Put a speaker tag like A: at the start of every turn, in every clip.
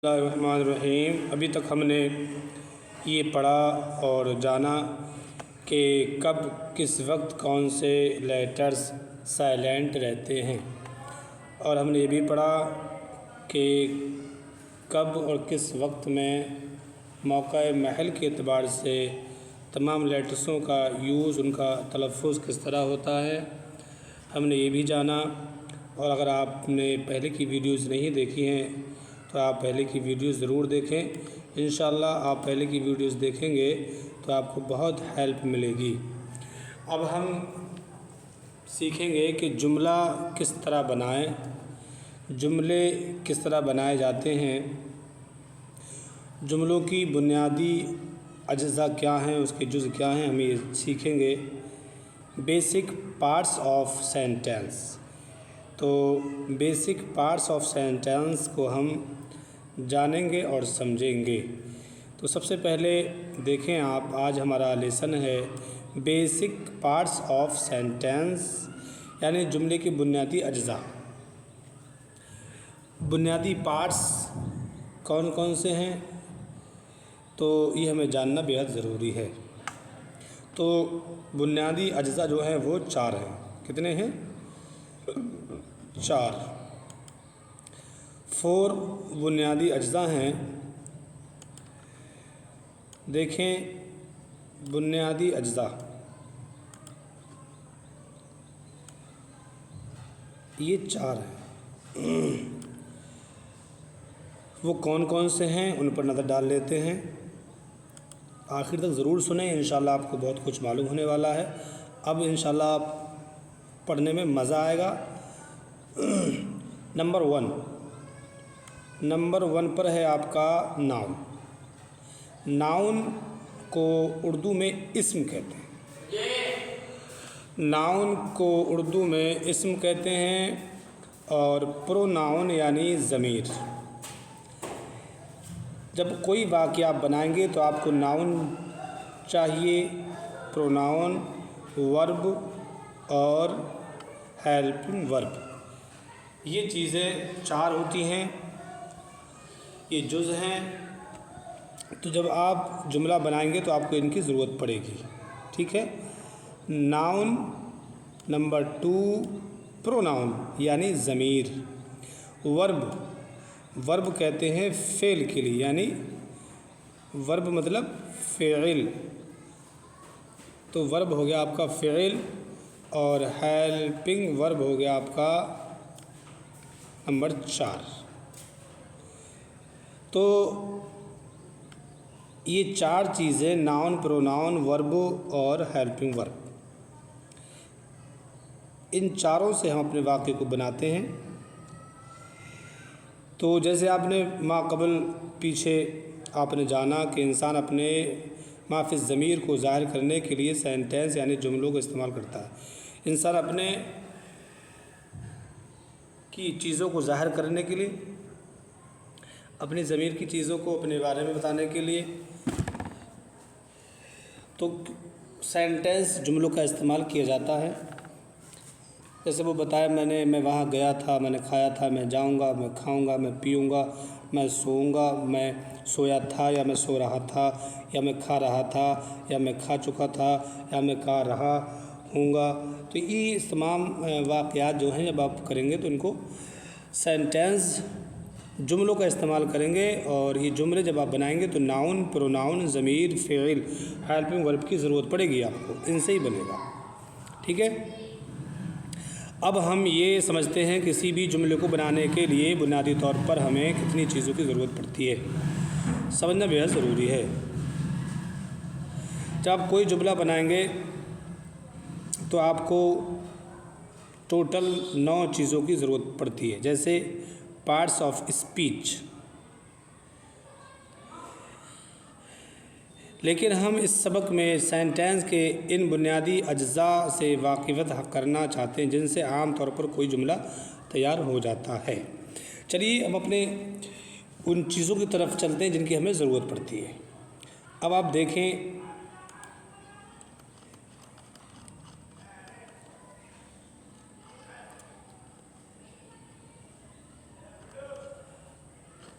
A: बिस्मिल्लाहिर्रहमानिर्रहीम। अभी तक हमने ये पढ़ा और जाना कि कब किस वक्त कौन से लेटर्स साइलेंट रहते हैं, और हमने ये भी पढ़ा कि कब और किस वक्त में मौक़ा महल के एतबार से तमाम लेटर्सों का यूज़, उनका तलफ़्फ़ुज़ किस तरह होता है, हमने ये भी जाना। और अगर आपने पहले की वीडियोज़ नहीं देखी हैं तो आप पहले की वीडियोस ज़रूर देखें। इंशाअल्लाह आप पहले की वीडियोस देखेंगे तो आपको बहुत हेल्प मिलेगी। अब हम सीखेंगे कि जुमला किस तरह बनाएं, जुमले किस तरह बनाए जाते हैं, जुमलों की बुनियादी अज्ज़ा क्या हैं, उसके जुज़ क्या हैं, हम ये सीखेंगे। Basic parts of sentence. तो बेसिक पार्ट्स ऑफ सेंटेंस को हम जानेंगे और समझेंगे। तो सबसे पहले देखें आप, आज हमारा लेसन है बेसिक पार्ट्स ऑफ सेंटेंस, यानी जुमले के बुनियादी अज्ज़ा। बुनियादी पार्ट्स कौन कौन से हैं, तो ये हमें जानना बेहद ज़रूरी है। तो बुनियादी अज्ज़ा जो हैं वो 4 हैं। कितने हैं? 4 बुनियादी अज्ज़ा हैं। देखें, बुनियादी अज्ज़ा ये 4 हैं। वो कौन कौन से हैं उन पर नज़र डाल लेते हैं। आखिर तक ज़रूर सुनें, इंशाअल्लाह आपको बहुत कुछ मालूम होने वाला है। अब इंशाअल्लाह पढ़ने में मज़ा आएगा। नंबर वन पर है आपका नाउन। नाउन को उर्दू में इस्म कहते हैं। नाउन को उर्दू में इस्म कहते हैं, और प्रोनाउन यानी ज़मीर। जब कोई वाक़या आप बनाएंगे तो आपको नाउन चाहिए, प्रोनाउन, वर्ब और हेल्पिंग वर्ब। ये चीज़ें 4 होती हैं, ये जुज़ हैं। तो जब आप जुमला बनाएंगे तो आपको इनकी ज़रूरत पड़ेगी, ठीक है। नाउन। नंबर 2 प्रोनाउन यानी ज़मीर। वर्ब कहते हैं फ़ेल के लिए, यानी वर्ब मतलब फ़ेल। तो वर्ब हो गया आपका फ़ेल, और हेल्पिंग वर्ब हो गया आपका नंबर 4। तो ये 4 चीज़ें, नाउन, प्रोनाउन, वर्ब और हेल्पिंग वर्ब, इन चारों से हम अपने वाक्य को बनाते हैं। तो जैसे आपने माक़बल पीछे आपने जाना कि इंसान अपने माफ़ी ज़मीर को ज़ाहिर करने के लिए सेंटेंस यानी जुमलों का इस्तेमाल करता है। इंसान अपने की चीज़ों को ज़ाहिर करने के लिए, अपनी ज़मीर की चीज़ों को अपने बारे में बताने के लिए, तो सेंटेंस जुमलों का इस्तेमाल किया जाता है। जैसे वो बताया, मैं वहाँ गया था, मैंने खाया था, मैं जाऊँगा, मैं खाऊँगा, मैं पीऊँगा, मैं सोऊँगा, मैं सोया था या मैं सो रहा था, या मैं खा रहा था या मैं खा चुका था, या मैं खा रहा हूँगा। तो ये तमाम वाक़यात जो हैं जब आप करेंगे तो इनको सेंटेंस जुमलों का इस्तेमाल करेंगे। और ये जुमले जब आप बनाएंगे तो नाउन, प्रोनाउन, ज़मीर, फ़ेल, हेल्पिंग वर्ब की ज़रूरत पड़ेगी आपको, इनसे ही बनेगा, ठीक है। अब हम ये समझते हैं किसी भी जुमले को बनाने के लिए बुनियादी तौर पर हमें कितनी चीज़ों की ज़रूरत पड़ती है, समझना बेहद ज़रूरी है। जब आप कोई जुमला बनाएंगे तो आपको टोटल 9 चीज़ों की ज़रूरत पड़ती है। जैसे पार्ट्स ऑफ स्पीच। लेकिन हम इस सबक में सेंटेंस के इन बुनियादी अज्ज़ा से वाकिफ़ करना चाहते हैं जिनसे आम तौर पर कोई जुमला तैयार हो जाता है। चलिए हम अपने उन चीज़ों की तरफ चलते हैं जिनकी हमें ज़रूरत पड़ती है। अब आप देखें,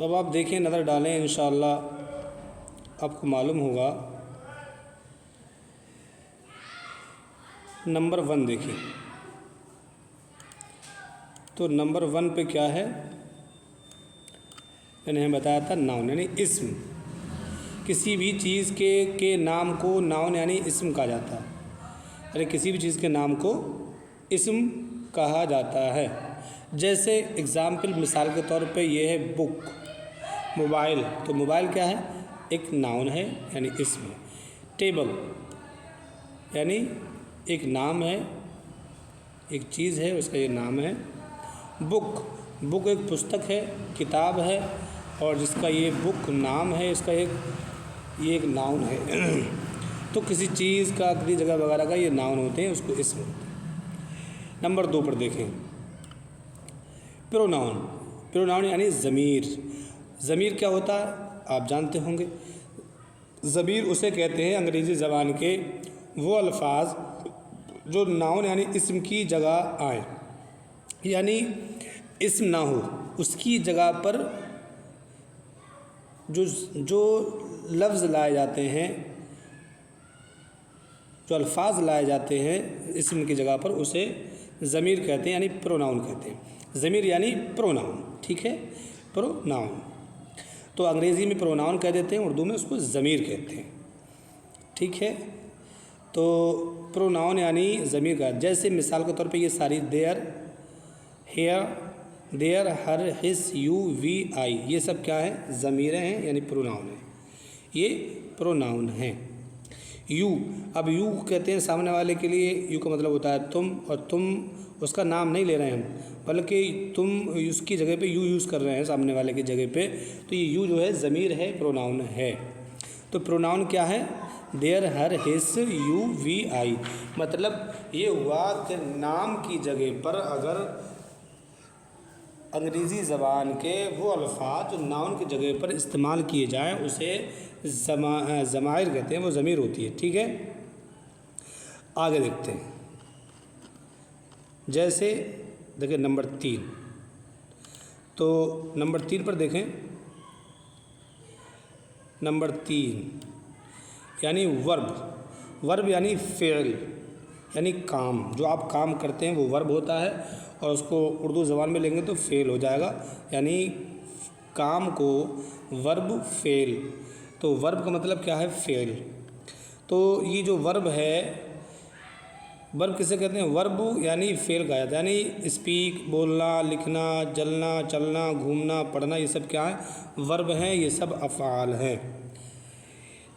A: अब आप देखें, नज़र डालें, इंशाअल्लाह आपको मालूम होगा। नंबर 1 देखिए, तो नंबर 1 पे क्या है, मैंने हमें बताया था नाउन यानी इस्म। किसी भी चीज़ के नाम को नाउन यानी इस्म कहा जाता है। अरे किसी भी चीज़ के नाम को इस्म कहा जाता है। जैसे एग्ज़ाम्पल, मिसाल के तौर पे ये है बुक। मोबाइल, तो मोबाइल क्या है, एक नाउन है यानी इस्म है। टेबल यानी एक नाम है, एक चीज़ है, उसका ये नाम है। बुक एक पुस्तक है, किताब है, और जिसका ये बुक नाम है, इसका ये एक नाउन है। तो किसी चीज़ का, किसी जगह वगैरह का ये नाउन होते हैं, उसको इस्म होते हैं। नंबर 2 पर देखें, प्रोनाउन यानी ज़मीर। ज़मीर क्या होता है आप जानते होंगे। ज़मीर उसे कहते हैं अंग्रेज़ी ज़बान के वो अल्फाज जो नाउन यानी इस्म की जगह आए, यानी इस्म ना हो, उसकी जगह पर जो लफ्ज़ लाए जाते हैं, जो अल्फाज लाए जाते हैं इस्म की जगह पर, उसे ज़मीर कहते हैं यानी प्रोनाउन कहते हैं। ज़मीर यानी प्रोनाउन, ठीक है, प्रोनाउन। तो अंग्रेज़ी में प्रोनाउन कह देते हैं, उर्दू में उसको ज़मीर कहते हैं, ठीक है। तो प्रोनाउन यानी ज़मीर का, जैसे मिसाल के तौर पे ये सारी there, here, there, her, his, you, we, I, ये सब क्या है, ज़मीरें हैं यानी प्रोनाउन है, ये प्रोनाउन हैं। यू, अब यू कहते हैं सामने वाले के लिए, यू का मतलब होता है तुम, और तुम उसका नाम नहीं ले रहे हैं हम, बल्कि तुम उसकी जगह पे यू यूज़ कर रहे हैं सामने वाले की जगह पे, तो ये यू जो है ज़मीर है, प्रोनाउन है। तो प्रोनाउन क्या है, there, her, his, you, we, I. मतलब ये हुआ कि नाम की जगह पर अगर अंग्रेज़ी ज़बान के वो अल्फाज जो नाउन की जगह पर इस्तेमाल किए जाएँ, उसे ज़माइर कहते हैं, वो ज़मीर होती है, ठीक है। आगे देखते हैं, जैसे देखिए नंबर 3, तो नंबर 3 पर देखें, नंबर 3 यानी वर्ब यानी फ़ेल यानी काम, जो आप काम करते हैं वो वर्ब होता है, और उसको उर्दू ज़बान में लेंगे तो फ़ेल हो जाएगा, यानी काम को वर्ब फ़ेल। तो वर्ब का मतलब क्या है, फ़ेल। तो ये जो वर्ब है, वर्ब किसे कहते हैं, वर्ब यानी फ़ेल कहा जाता है, यानी स्पीक, बोलना, लिखना, जलना, चलना, घूमना, पढ़ना, ये सब क्या है, वर्ब हैं, ये सब अफ़आल हैं,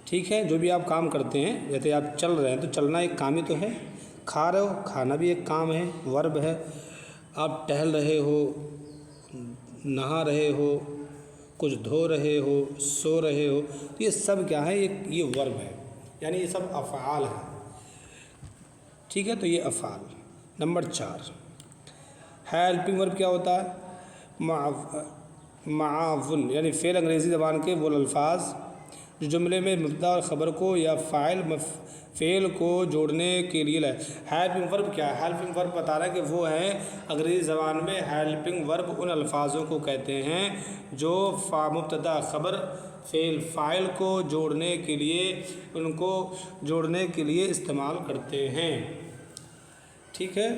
A: ठीक है। जो भी आप काम करते हैं, जैसे आप चल रहे हैं तो चलना एक काम ही तो है, खा रहे हो, खाना भी एक काम है, वर्ब है। आप टहल रहे हो, नहा रहे हो, कुछ धो रहे हो, सो रहे हो, तो ये सब क्या है, ये वर्ब है, यानी ये सब अफ़आल है, ठीक है। तो ये अफ़आल। नंबर 4 हेल्पिंग वर्ब क्या होता है, माआवन यानी फ़ेल अंग्रेज़ी ज़बान के वो अल्फाज जो जुमले में मुब्तदा और ख़बर को या फ़ेल को जोड़ने के लिए लाए। हेल्पिंग वर्ब क्या है, हेल्पिंग वर्ब बता रहा है कि वो है अंग्रेज़ी ज़बान में हेल्पिंग वर्ब उन अल्फाजों को कहते हैं जो मुब्तदा, ख़बर, फ़ेल, फ़ाइल को जोड़ने के लिए, उनको जोड़ने के लिए इस्तेमाल करते हैं, ठीक है।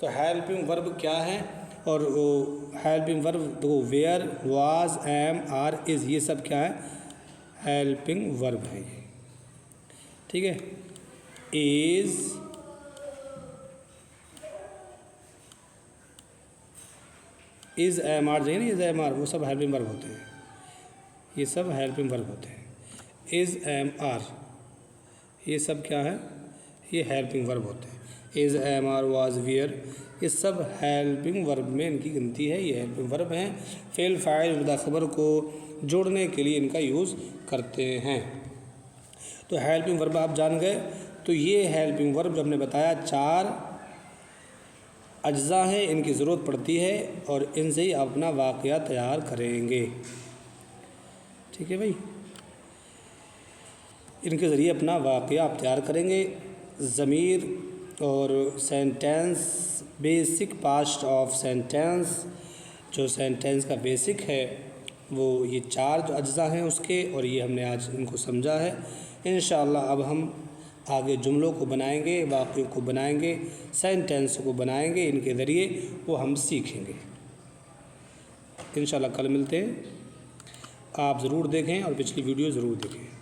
A: तो हेल्पिंग वर्ब क्या है, और वो हेल्पिंग वर्ब तो were, was, am, are, is, ये सब क्या है, हेल्पिंग वर्ब है, ठीक है। इज़, एम, आर, चाहिए ना, इज़, एम, आर, वो सब हेल्पिंग वर्ब होते हैं, ये सब हेल्पिंग वर्ब होते हैं। इज़, एम, आर, ये सब क्या है, ये हेल्पिंग वर्ब होते हैं। Is, am, are, was, were, ये सब हेल्पिंग वर्ब में इनकी गिनती है, ये हेल्पिंग वर्ब हैं। फ़ेल, फ़ाइल, मुब्तदा, ख़बर को जोड़ने के लिए इनका यूज़ करते हैं। तो हेल्पिंग वर्ब आप जान गए। तो ये हेल्पिंग वर्ब जो हमने बताया 4 अज्ज़ा हैं, इनकी ज़रूरत पड़ती है, और इनसे ही आप अपना वाक़या तैयार करेंगे, ठीक है भाई। इनके ज़रिए अपना वाक़या आप तैयार करेंगे। ज़मीर और sentence, basic past of sentence, जो सेंटेंस का बेसिक है वो ये 4 जो अज्जा हैं उसके, और ये हमने आज इनको समझा है। इंशाअल्लाह अब हम आगे जुमलों को बनाएंगे, वाक़यों को बनाएंगे, सेंटेंस को बनाएंगे, इनके ज़रिए वो हम सीखेंगे। इंशाअल्लाह कल मिलते हैं। आप ज़रूर देखें और पिछली वीडियो ज़रूर देखें।